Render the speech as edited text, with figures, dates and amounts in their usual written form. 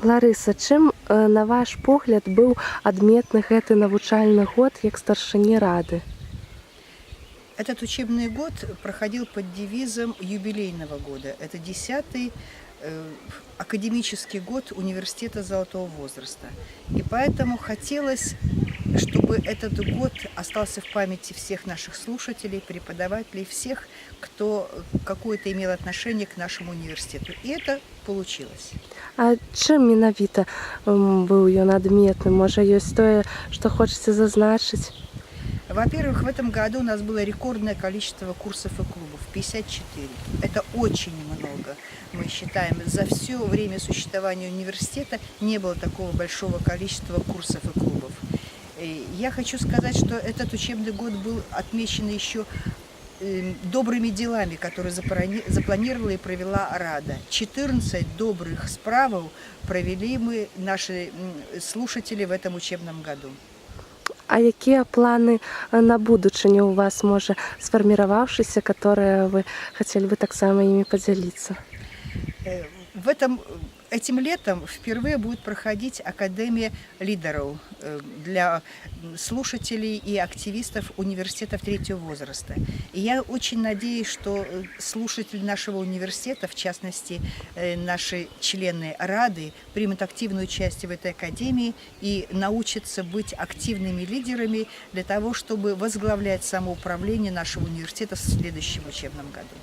Ларыса, чым, на ваш погляд, быў адметны гэты навучальны год як старшыні рады? Этот учебный год проходил под девизом юбилейного года. Это 10-й академический год университета Золотого возраста. И поэтому хотелось, чтобы этот год остался в памяти всех наших слушателей, преподавателей, всех, кто какое-то имел отношение к нашему университету. И это получилось. А чым менавіта быў ён адметны? Можа, ёсць тое, што хочаце зазначыць? Во-первых, в этом году у нас было рекордное количество курсов и клубов – 54. Это очень много, мы считаем. За все время существования университета не было такого большого количества курсов и клубов. И я хочу сказать, что этот учебный год был отмечен еще добрыми делами, которые запланировала и провела Рада. 14 добрых справок провели мы, наши слушатели, в этом учебном году. А якія планы на будучыню у вас, можа, сфарміраваўшыся, которые вы хацелі бы таксама імі падзяліцца? Этим летом впервые будет проходить Академия лидеров для слушателей и активистов университетов третьего возраста. И я очень надеюсь, что слушатели нашего университета, в частности, наши члены Рады, примут активное участие в этой академии и научатся быть активными лидерами для того, чтобы возглавлять самоуправление нашего университета в следующем учебном году.